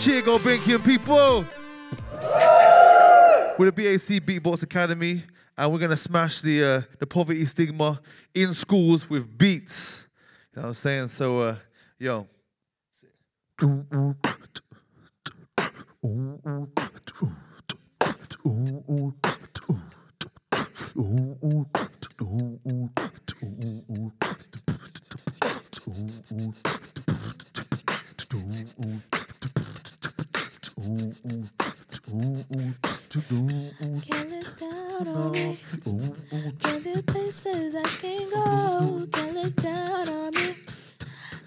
cheer go Binkian people. We're the BAC Beatbox Academy, and we're gonna smash the poverty stigma in schools with beats. You know what I'm saying? So, yo. Can't look down on me. Can't do places I can go. Can't look down on me.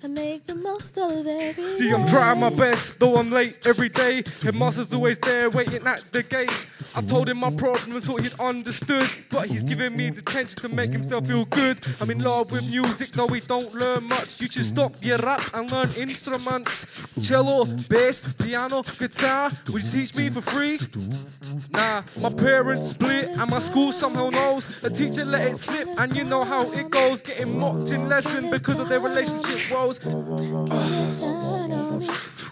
I make the most of every day. See, I'm trying my best, though I'm late every day. Headmaster's always there waiting at the gate. I told him my problems, thought he'd understood, but he's giving me detention to make himself feel good. I'm in love with music, though we don't learn much. You should stop your rap and learn instruments. Cello, bass, piano, guitar. Would you teach me for free? Nah, my parents split and my school somehow knows. The teacher let it slip and you know how it goes. Getting mocked in lesson because of their relationship woes.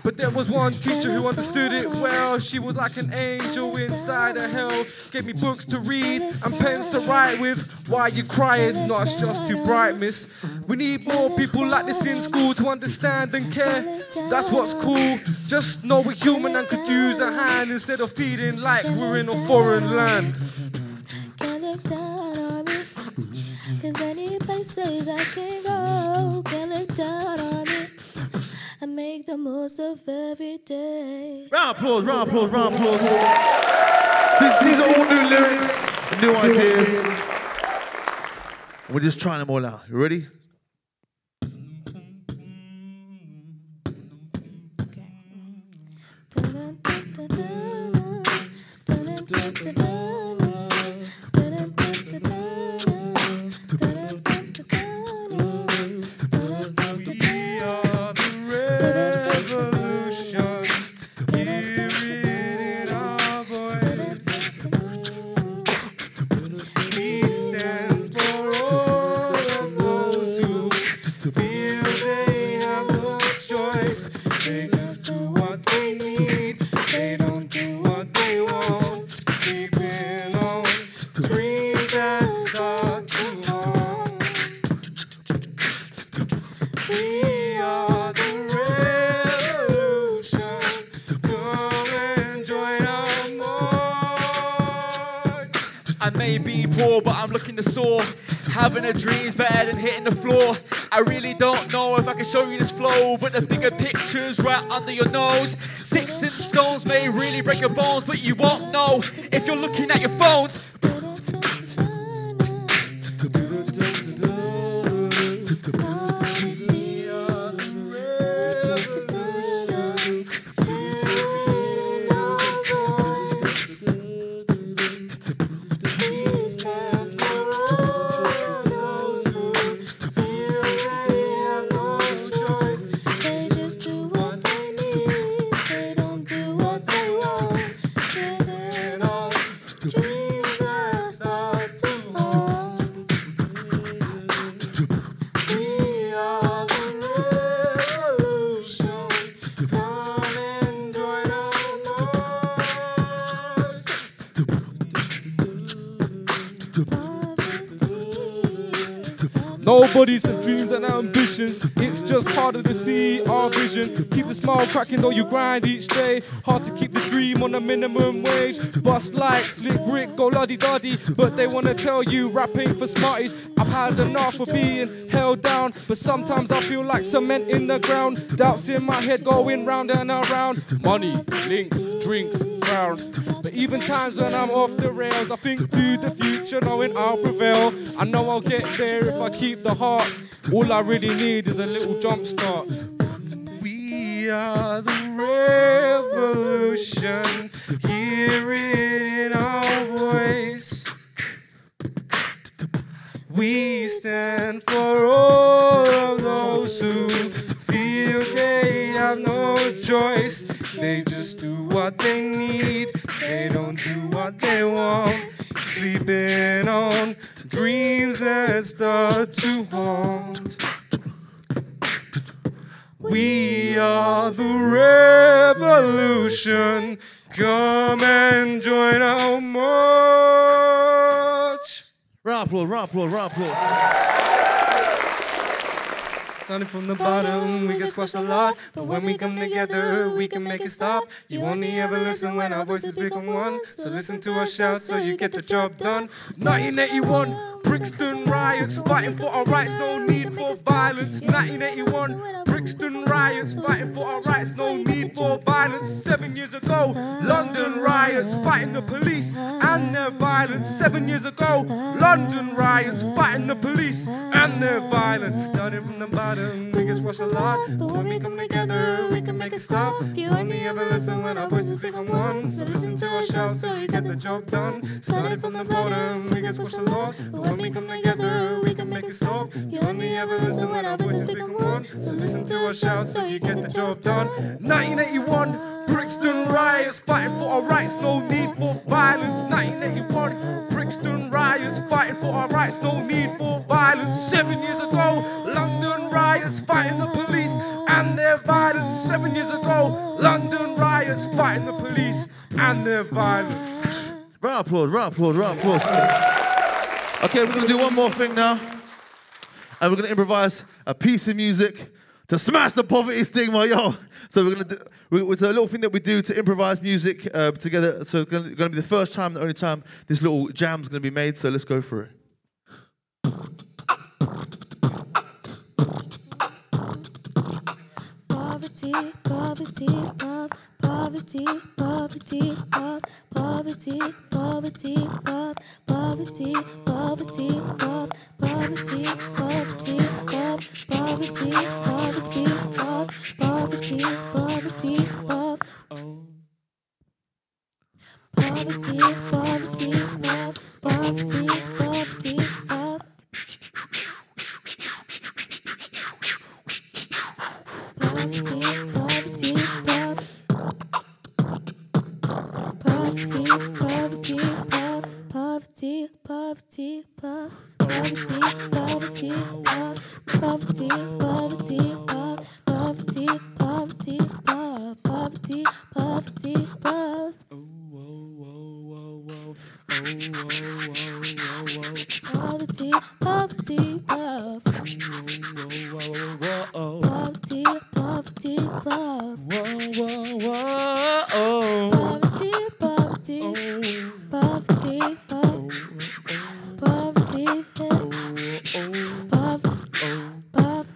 But there was one teacher who understood it well. She was like an angel inside of hell. Gave me books to read and pens to write with. Why you crying? Not it's just too bright, miss. We need more people like this in school to understand and care. That's what's cool. Just know we're human and could use a hand instead of feeling like we're in a foreign land. Can't look down on me. There's many places I can go. Can't look down on me. I make the most of every day. Round of applause, round of applause, round of applause. These are all new lyrics, new ideas. We're just trying them all out. You ready? I may be poor, but I'm looking to soar. Having a dream's better than hitting the floor. I really don't know if I can show you this flow, but the bigger picture's right under your nose. Sticks and stones may really break your bones, but you won't know if you're looking at your phones. Nobody's have dreams and ambitions. It's just harder to see our vision. Keep the smile cracking though you grind each day. Hard to keep the dream on a minimum wage. Bust likes, lick Rick, go luddy-duddy. But they wanna tell you rapping for smarties. I've had enough of being held down, but sometimes I feel like cement in the ground. Doubts in my head going round and around. Money, links, drinks, frown. But even times when I'm off the rails, I think to the future knowing I'll prevail. I know I'll get there if I keep the heart. All I really need is a little jump start. We are the revolution. Hear it in our voice. We stand for all of those who feel they have no choice. They just do what they need. They don't do what they want. Sleeping on dreams that start to haunt. We are the revolution. Come and join our march. Round applause, round applause, round applause. Starting from the bottom, we get squashed a lot, but when we come together, we can make it stop. You only ever listen when our voices become one, so listen to us shout so you get the job done. 1981, Brixton riots, fighting for our rights, no need for violence. 1981, Brixton riots, fighting for our rights, no need for violence. 7 years ago, London riots, fighting the police and their violence. 7 years ago, London riots, fighting the police and their violence. Starting from the bottom, we get squashed a lot, but when we come together, we can make it stop. You only ever listen when our voices become one, so listen to us shout so you get the job done. Starting from the bottom, we get squashed a lot, but when we come together, we can make it stop. You only ever listen when our voices become one, so listen to us shout so you get the job done. 1981, Brixton riots, fighting for our rights, no need for violence. 1981, Brixton riots, fighting for our rights, no need for violence. 7 years ago, London riots, fighting the police and their violence. 7 years ago, London riots, fighting the police and their violence. Round applause, round applause, round applause. Okay, we're gonna do one more thing now. And we're gonna improvise a piece of music to smash the poverty stigma, yo. So we're gonna do, it's a little thing that we do to improvise music together. So it's gonna be the first time, the only time this little jam's gonna be made. So let's go for it. Poverty, poverty, pop, poverty, poverty, pop, poverty, poverty, pop, poverty, poverty, pop, poverty, poverty, pop, poverty, poverty, pop, poverty, poverty, pop. Poverty, poverty, pop, poverty, poverty, pop. Poverty, poverty, pop. Poverty, poverty, pop. Poverty, poverty, pop. Poverty, poverty, pop. Poverty, poverty, pop. Poverty, poverty, pop. Poverty, poverty, pop. Poverty, poverty, pop. Poverty, poverty, pop. Poverty, poverty, poverty, pop. Poverty, pop, pop.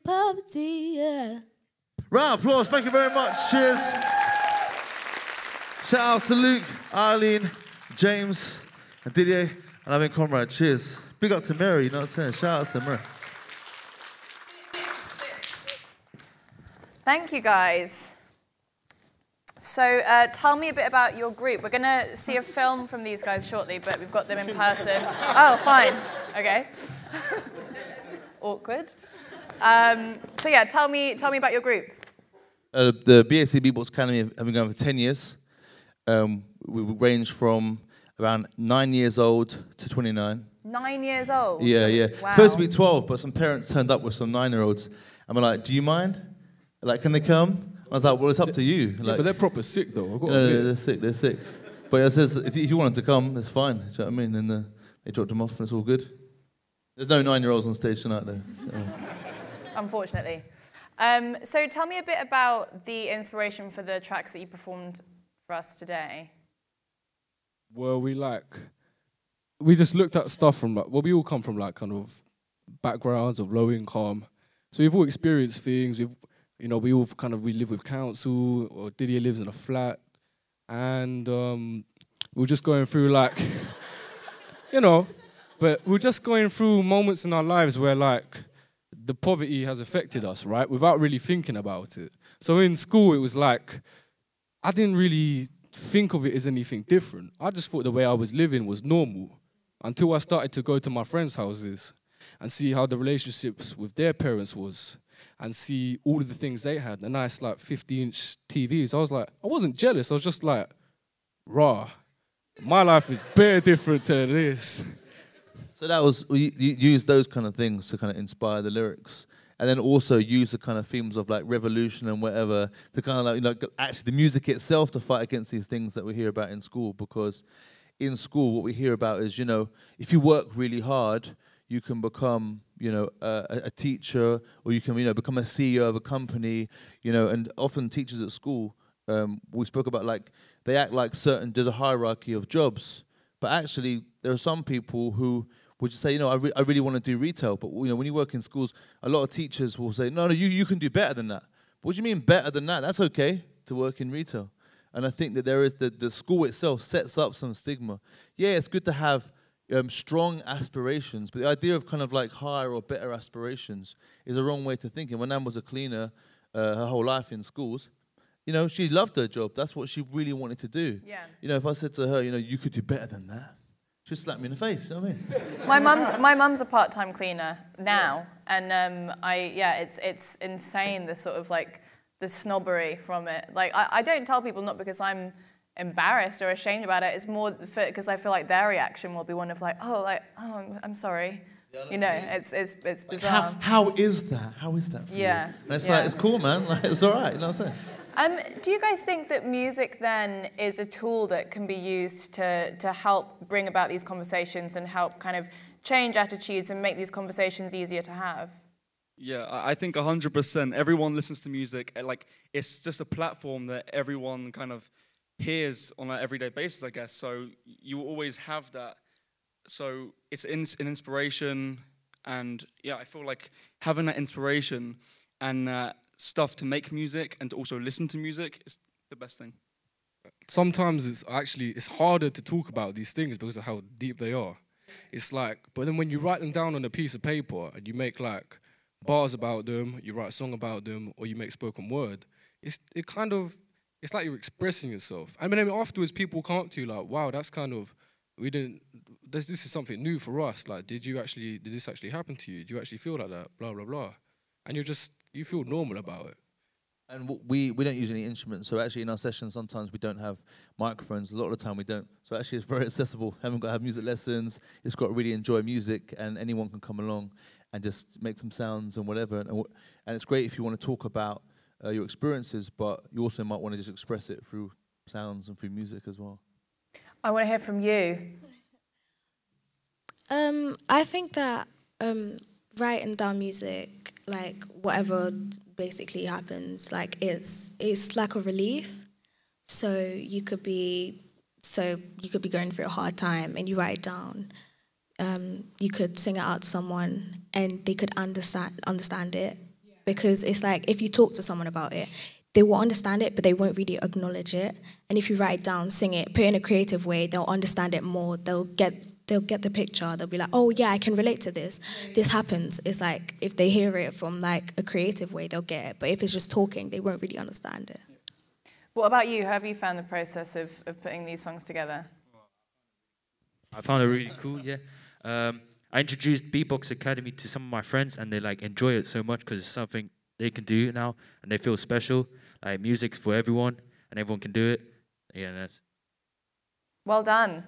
Poverty, yeah. Round of applause, thank you very much. Cheers. Shout out to Luke, Eileen, James, and Didier, and I've been Conrad. Cheers. Big up to Mary, you know what I'm saying? Shout out to Mary. Thank you, guys. So tell me a bit about your group. We're going to see a film from these guys shortly, but we've got them in person. Oh, fine. Okay. Awkward. So yeah, tell me about your group. The BAC Beatbox Academy have been going for 10 years. We range from around 9 years old to 29. 9 years old? Yeah, yeah. Wow. Supposed to be 12, but some parents turned up with some 9-year-olds. And we're like, do you mind? Like, can they come? I was like, well, it's up to you. Like, yeah, but they're proper sick, though. No, they're sick, they're sick. But it says, if you wanted to come, it's fine. Do you know what I mean? And they dropped them off, and it's all good. There's no 9-year-olds on stage tonight, though. So. Unfortunately. So tell me a bit about the inspiration for the tracks that you performed for us today. Well, we just looked at stuff from, like, well, we all come from, like, kind of backgrounds of low income. So we've all experienced things. We live with council, or Didier lives in a flat. And we were just going through like, you know, but we're just going through moments in our lives where like the poverty has affected us, right? Without really thinking about it. So in school, it was like, I didn't really think of it as anything different. I just thought the way I was living was normal until I started to go to my friends' houses and see how the relationships with their parents was and see all of the things they had, the nice like 50-inch TVs. I was like, I wasn't jealous. I was just like, raw. My life is very different to this. So that was, you used those kind of things to kind of inspire the lyrics, and then also use the kind of themes of like revolution and whatever to kind of like, you know, actually the music itself to fight against these things that we hear about in school. Because in school, what we hear about is, you know, if you work really hard, you can become, you know, a teacher, or you can, you know, become a CEO of a company, you know. And often teachers at school, we spoke about like they act like there's a hierarchy of jobs, but actually there are some people who would just say, you know, I really want to do retail, but you know, when you work in schools, a lot of teachers will say, no, you can do better than that. What do you mean better than that? That's okay to work in retail. And I think that there is the school itself sets up some stigma. Yeah, it's good to have strong aspirations, but the idea of kind of like higher or better aspirations is a wrong way to think. And when Nan was a cleaner her whole life in schools, you know, she loved her job. That's what she really wanted to do. Yeah. You know, if I said to her, you know, you could do better than that, she'd slap me in the face, you know what I mean? My mum's a part-time cleaner now, and it's insane, the sort of like the snobbery from it. Like I don't tell people, not because I'm embarrassed or ashamed about it. It's more because I feel like their reaction will be one of like, oh, I'm sorry. You know, it's bizarre. How is that? How is that for you? Yeah. And it's like, it's cool, man. Like, it's all right, you know what I'm saying? Do you guys think that music then is a tool that can be used to help bring about these conversations and help kind of change attitudes and make these conversations easier to have? Yeah, I think 100%. Everyone listens to music. Like, it's just a platform that everyone kind of hears on an everyday basis, I guess. So you will always have that. So it's an inspiration, and yeah, I feel like having that inspiration and stuff to make music and to also listen to music is the best thing. Sometimes it's harder to talk about these things because of how deep they are. It's like, but then when you write them down on a piece of paper and you make like bars about them, you write a song about them, or you make spoken word, it's like you're expressing yourself. I mean, afterwards people come up to you like, wow, that's kind of, this is something new for us. Like, did this actually happen to you? Do you actually feel like that? Blah, blah, blah. And you feel normal about it. And we don't use any instruments, so actually in our sessions sometimes we don't have microphones. A lot of the time we don't. So actually it's very accessible. Haven't got to have music lessons. It's got to really enjoy music, and anyone can come along and just make some sounds and whatever. And it's great if you want to talk about your experiences, but you also might want to just express it through sounds and through music as well. I want to hear from you. I think that writing down music, like whatever basically happens, like it's like a relief. So you could be going through a hard time and you write it down. You could sing it out to someone and they could understand it, because it's like if you talk to someone about it, they will understand it, but they won't really acknowledge it. And if you write it down, sing it, put it in a creative way, they'll understand it more. They'll get the picture. They'll be like, oh yeah, I can relate to this. This happens. It's like if they hear it from like a creative way, they'll get it. But if it's just talking, they won't really understand it. What about you? How have you found the process of putting these songs together? I found it really cool, yeah. I introduced Beatbox Academy to some of my friends, and they like enjoy it so much because it's something they can do now, and they feel special. Like, music's for everyone, and everyone can do it. Yeah, that's. Well done.